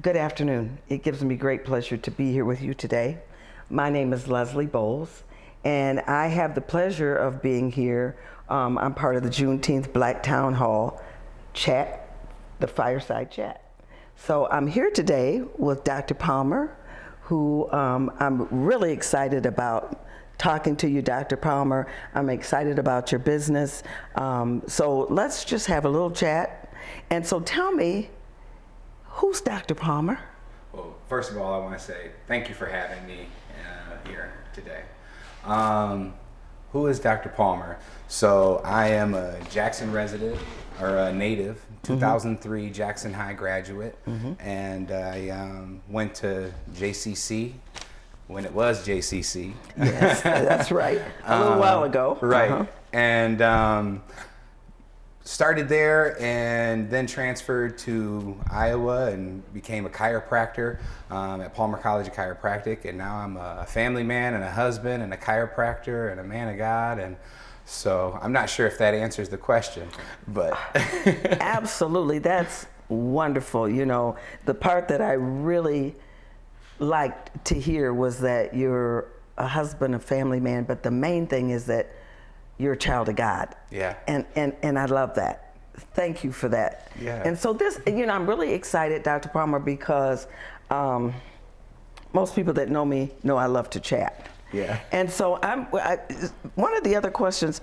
Good afternoon. It gives me great pleasure to be here with you today. My name is Leslie Bowles, and I have the pleasure of being here. I'm part of the Juneteenth Black Town Hall chat, the fireside chat. So I'm here today with Dr. Palmer, who I'm really excited about talking to you, Dr. Palmer. I'm excited about your business. So let's just have a little chat. And so tell me, who's Dr. Palmer? Well, first of all, I want to say thank you for having me here today. Who is Dr. Palmer? So I am a Jackson resident, or a native, 2003 Jackson High graduate, and I went to JCC when it was JCC. Yes, that's right. A little while ago. Right. And started there and then transferred to Iowa and became a chiropractor at Palmer College of Chiropractic. And now I'm a family man and a husband and a chiropractor and a man of God. And so I'm not sure if that answers the question, but. Absolutely. That's wonderful. You know, the part that I really liked to hear was that you're a husband, a family man, but the main thing is that you're a child of God. Yeah. And I love that. Thank you for that. Yeah. And so this, you know, I'm really excited, Dr. Palmer, because most people that know me know I love to chat. Yeah. And so one of the other questions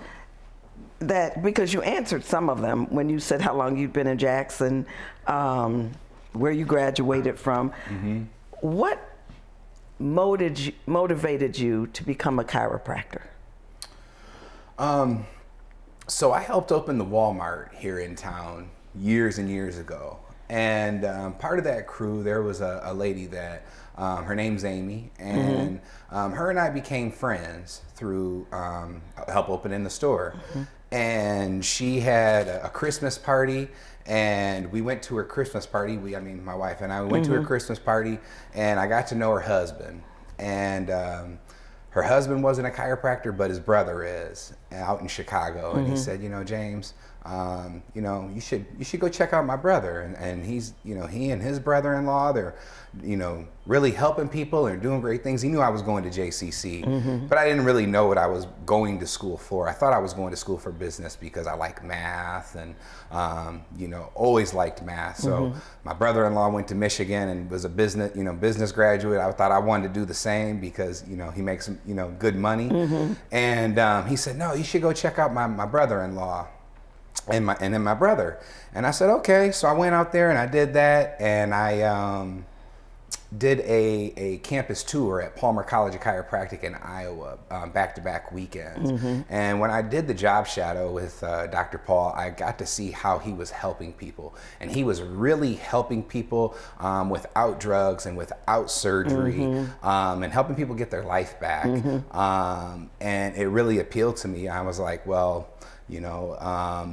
that, because you answered some of them when you said how long you'd been in Jackson, where you graduated from, what motivated you to become a chiropractor? So I helped open the Walmart here in town years and years ago. And part of that crew, there was a lady that, her name's Amy, and her and I became friends through help opening the store. And she had a Christmas party, and we went to her Christmas party. My wife and I, we went to her Christmas party, and I got to know her husband. And her husband wasn't a chiropractor, but his brother is out in Chicago. And he said, you know, James, you know, you should go check out my brother. And he's, you know, he and his brother-in-law, they're, you know, really helping people and doing great things. He knew I was going to JCC, but I didn't really know what I was going to school for. I thought I was going to school for business because I like math and, you know, always liked math. So my brother-in-law went to Michigan and was a business graduate. I thought I wanted to do the same because, you know, he makes, you know, good money. And he said, no, you should go check out my brother-in-law and then my brother. And I said, okay. So I went out there and I did that, and I did a campus tour at Palmer College of Chiropractic in Iowa, back-to-back weekends. And when I did the job shadow with Dr. Paul, I got to see how he was helping people. And he was really helping people without drugs and without surgery, and helping people get their life back. And it really appealed to me. I was like, well, you know,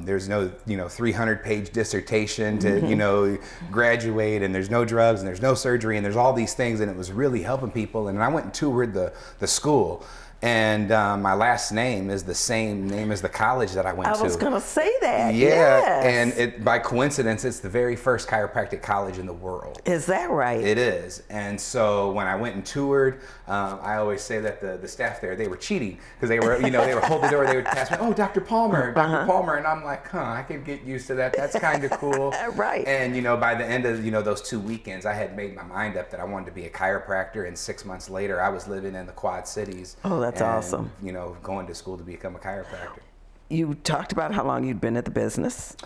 there's no, 300-page dissertation to, you know, graduate, and there's no drugs and there's no surgery and there's all these things, and it was really helping people. And I went and toured the school. And my last name is the same name as the college that I went to. I was going to say that. Yeah, Yes. and by coincidence, it's the very first chiropractic college in the world. Is that right? It is. And so when I went and toured, I always say that the staff there, they were cheating because they were, you know, they would hold the door, they would pass me, oh, Dr. Palmer, Dr. Palmer. And I'm like, I could get used to that. That's kind of cool. Right. And, you know, by the end of, you know, those 2 weekends, I had made my mind up that I wanted to be a chiropractor. And 6 months later, I was living in the Quad Cities. Oh, that's awesome. You know, going to school to become a chiropractor. You talked about how long you'd been at the business.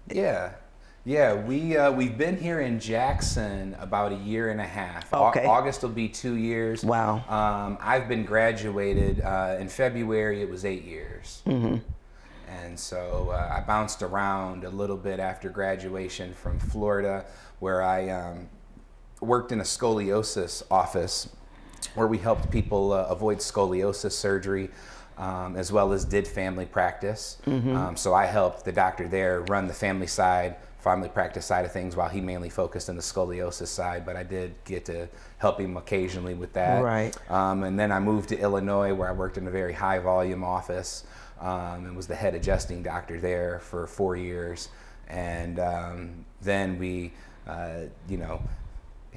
Yeah, we've been here in Jackson about 1.5 years. Okay. August will be 2 years. Wow. I've been graduated in February. It was 8 years. And so I bounced around a little bit after graduation from Florida, where I worked in a scoliosis office, where we helped people avoid scoliosis surgery, as well as did family practice. So I helped the doctor there run the family practice side of things, while he mainly focused on the scoliosis side, but I did get to help him occasionally with that. Right. And then I moved to Illinois, where I worked in a very high volume office, and was the head adjusting doctor there for 4 years. And then we,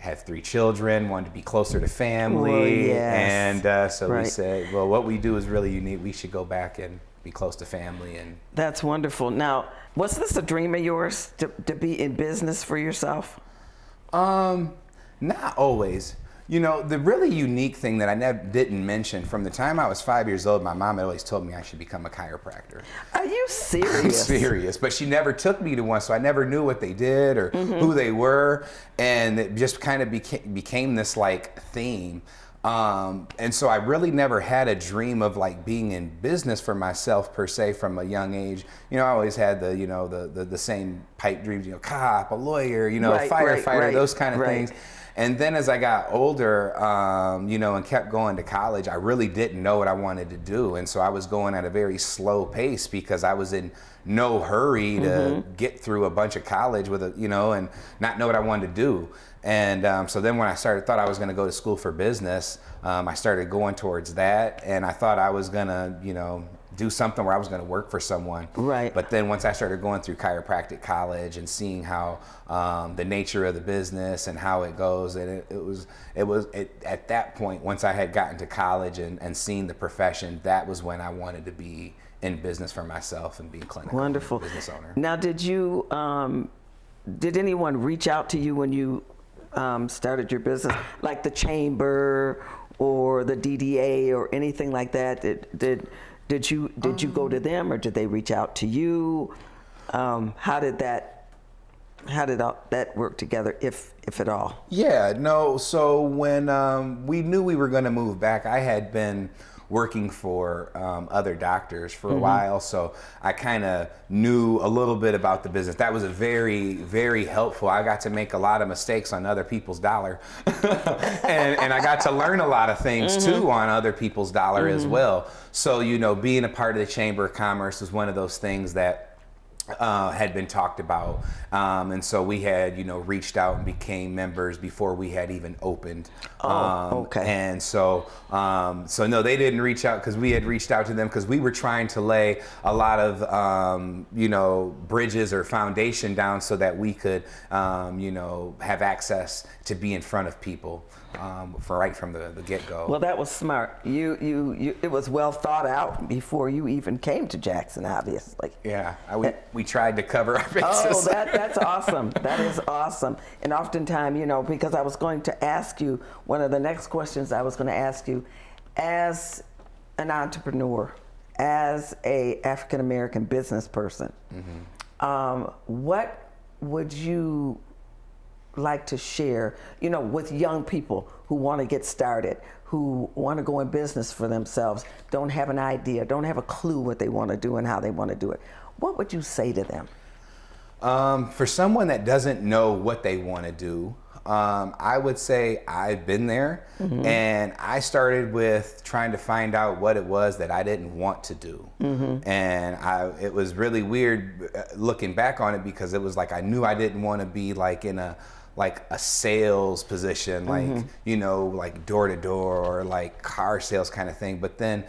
had 3 children, wanted to be closer to family. Well, yes. And so Right. we said, well, what we do is really unique. We should go back and be close to family. And That's wonderful. Now, was this a dream of yours to be in business for yourself? Not always. You know, the really unique thing that I didn't mention, from the time I was 5 years old, my mom had always told me I should become a chiropractor. Are you serious? I'm serious, but she never took me to one, so I never knew what they did or who they were, and it just kind of became this like theme. And so I really never had a dream of like being in business for myself per se from a young age. You know, I always had the same pipe dreams, you know, cop, a lawyer, you know, Right, firefighter, those kind of right. things. And then as I got older, you know, and kept going to college, I really didn't know what I wanted to do. And so I was going at a very slow pace because I was in no hurry to get through a bunch of college with a, you know, and not know what I wanted to do. And so then when I thought I was going to go to school for business, I started going towards that. And I thought I was going to, you know, do something where I was going to work for someone. Right. But then once I started going through chiropractic college and seeing how the nature of the business and how it goes, and it was at that point, once I had gotten to college and seen the profession, that was when I wanted to be in business for myself and be a clinical Wonderful. business owner. Now, did anyone reach out to you when you started your business, like the chamber or the DDA or anything like that? Did you go to them, or did they reach out to you? How did that work together, if at all? Yeah, no. So when we knew we were going to move back, I had been working for other doctors for a while, so I kind of knew a little bit about the business. That was a very, very helpful. I got to make a lot of mistakes on other people's dollar, and I got to learn a lot of things too on other people's dollar as well. So, you know, being a part of the Chamber of Commerce was one of those things that had been talked about, and so we had, you know, reached out and became members before we had even opened. Okay. And so no, they didn't reach out because we had reached out to them because we were trying to lay a lot of you know, bridges or foundation down so that we could you know, have access to be in front of people from the get-go. Well, that was smart. You it was well thought out before you even came to Jackson, obviously. Yeah, we tried to cover our bases. Oh, that's awesome. That is awesome. And oftentimes, you know, because I was going to ask you, one of the next questions I was going to ask you, as an entrepreneur, as a African American business person, what would you like to share, you know, with young people who want to get started, who want to go in business for themselves, don't have an idea, don't have a clue what they want to do and how they want to do it? What would you say to them? For someone that doesn't know what they want to do, I would say I've been there, and I started with trying to find out what it was that I didn't want to do. And it was really weird looking back on it, because it was like I knew I didn't want to be like in a sales position, like, you know, like door to door or like car sales kind of thing. But then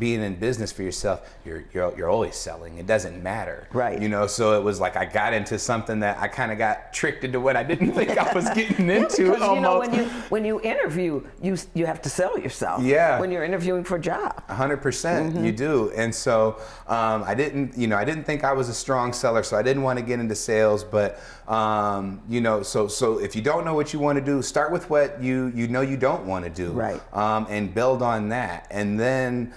being in business for yourself, you're always selling. It doesn't matter, right? You know, so it was like I got into something that I kind of got tricked into what I didn't think I was getting into. Because, you know, when you interview, you have to sell yourself. Yeah. When you're interviewing for a job. 100%, you do. And so I didn't think I was a strong seller, so I didn't want to get into sales. But you know, so if you don't know what you want to do, start with what you know you don't want to do, right? And build on that. And then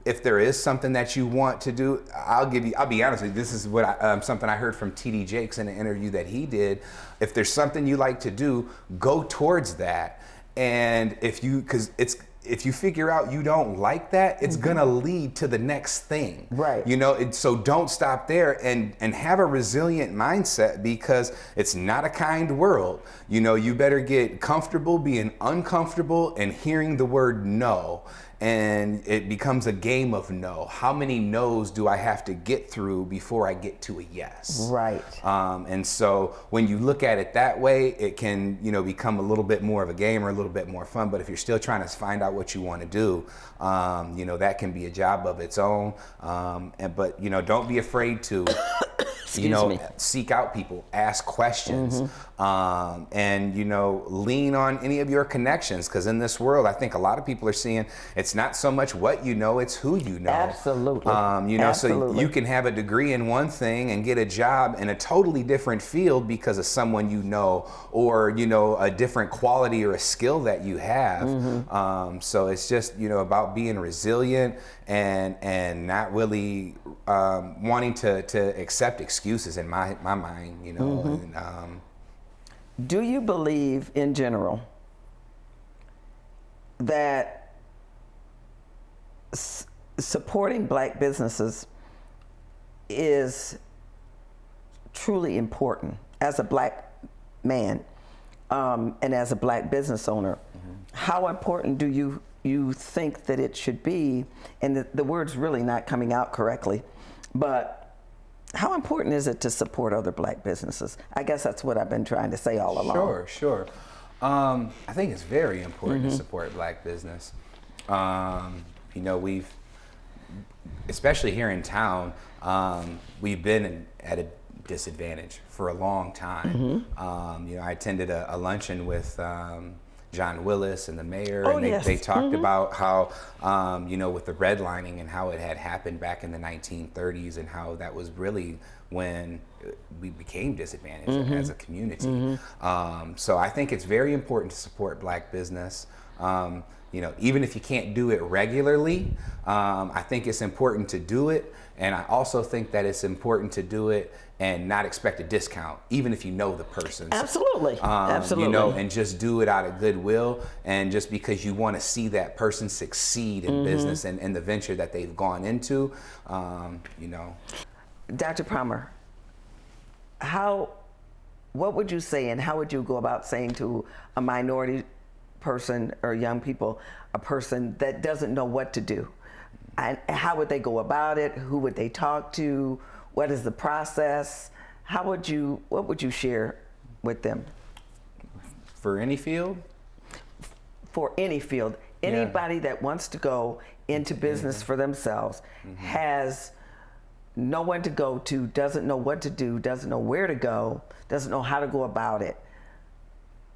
if there is something that you want to do, I'll be honest with you, this is what something I heard from TD Jakes in an interview that he did. If there's something you like to do, go towards that. And if you figure out you don't like that, it's gonna lead to the next thing. Right. You know, so don't stop there, and have a resilient mindset, because it's not a kind world. You know, you better get comfortable being uncomfortable and hearing the word no. And it becomes a game of no. How many no's do I have to get through before I get to a yes? Right. And so when you look at it that way, it can, you know, become a little bit more of a game or a little bit more fun. But if you're still trying to find out what you want to do, you know, that can be a job of its own. But, you know, don't be afraid to Excuse me. seek out people, ask questions, and, lean on any of your connections. Because in this world, I think a lot of people are seeing it's not so much what you know, it's who you know. Absolutely. So you can have a degree in one thing and get a job in a totally different field because of someone you know, or, a different quality or a skill that you have. So it's just, about being resilient and not really wanting to accept excuses in my mind, and, do you believe in general that supporting Black businesses is truly important as a Black man and as a Black business owner? How important do you think that it should be? And the word's really not coming out correctly, but how important is it to support other Black businesses? I guess that's what I've been trying to say all along. Sure. I think it's very important to support Black business. We've, especially here in town, we've been at a disadvantage for a long time. I attended a luncheon with John Willis and the mayor, and they talked about how, with the redlining and how it had happened back in the 1930s, and how that was really when we became disadvantaged as a community. So I think it's very important to support Black business. Even if you can't do it regularly, I think it's important to do it. And I also think that it's important to do it and not expect a discount, even if you know the person. Absolutely. Absolutely. And just do it out of goodwill, and just because you want to see that person succeed in business and the venture that they've gone into, Dr. Palmer, what would you say, and how would you go about saying to a minority person or young people, a person that doesn't know what to do? And how would they go about it? Who would they talk to? What is the process? What would you share with them? For any field? For any field. Anybody that wants to go into business for themselves, has no one to go to, doesn't know what to do, doesn't know where to go, doesn't know how to go about it.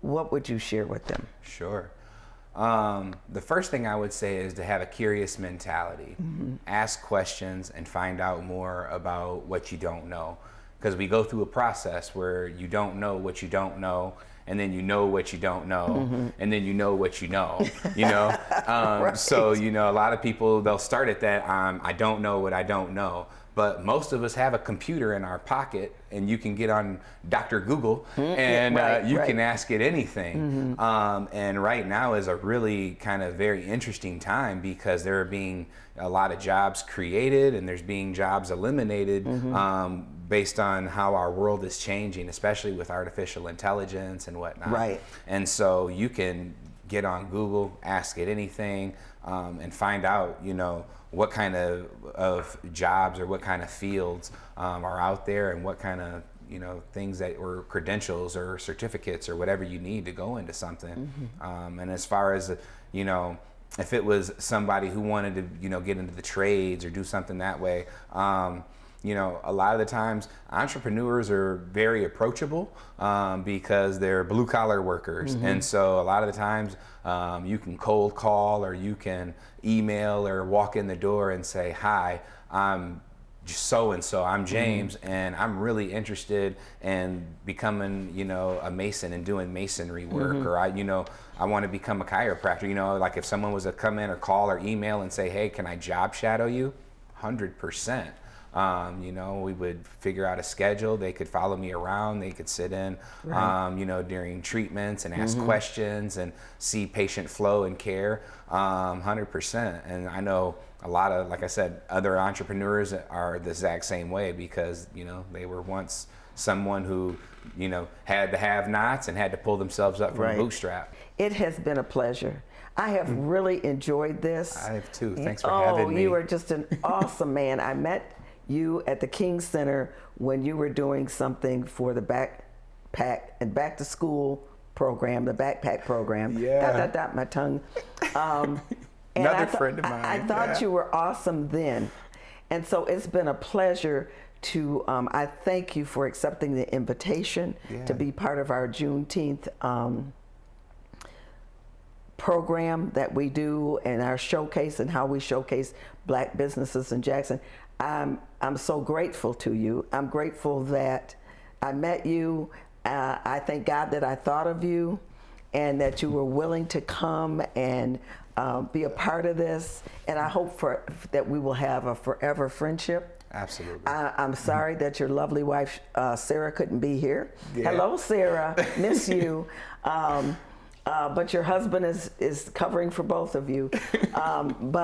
What would you share with them? Sure. The first thing I would say is to have a curious mentality. Ask questions and find out more about what you don't know. Because we go through a process where you don't know what you don't know, and then you know what you don't know, and then you know what you know, Right. So, a lot of people, they'll start at that, I don't know what I don't know. But most of us have a computer in our pocket, and you can get on Dr. Google and you can ask it anything. And right now is a really kind of very interesting time, because there are being a lot of jobs created and there's being jobs eliminated based on how our world is changing, especially with artificial intelligence and whatnot. Right. And so you can get on Google, ask it anything, and find out, what kind of jobs or what kind of fields are out there, and what kind of things that, or credentials or certificates or whatever you need to go into something. And as far as if it was somebody who wanted to get into the trades or do something that way, a lot of the times entrepreneurs are very approachable because they're blue collar workers. And so a lot of the times you can cold call, or you can email, or walk in the door and say, hi, I'm so-and-so, I'm James, and I'm really interested in becoming, a mason and doing masonry work, or I want to become a chiropractor. Like if someone was to come in or call or email and say, hey, can I job shadow you? 100%. We would figure out a schedule. They could follow me around. They could sit in, during treatments and ask questions and see patient flow and care, 100%. And I know a lot of, like I said, other entrepreneurs are the exact same way, because, they were once someone who, had the have-nots and had to pull themselves up from a bootstrap. It has been a pleasure. I have really enjoyed this. I have too. Thanks for having me. You are just an awesome man. I met you at the King Center when you were doing something for the backpack and back to school program, the backpack program. Yeah. My tongue. Another friend of mine. I thought you were awesome then. And so it's been a pleasure I thank you for accepting the invitation to be part of our Juneteenth program that we do, and our showcase, and how we showcase Black businesses in Jackson. I'm so grateful to you. I'm grateful that I met you. I thank God that I thought of you, and that you were willing to come and be a part of this. And I hope that we will have a forever friendship. Absolutely. I'm sorry that your lovely wife, Sarah, couldn't be here. Yeah. Hello, Sarah. Miss you. But your husband is covering for both of you. I'm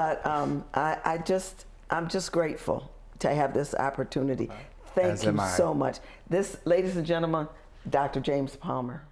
just grateful to have this opportunity. Thank you so much. This, ladies and gentlemen, Dr. James Palmer.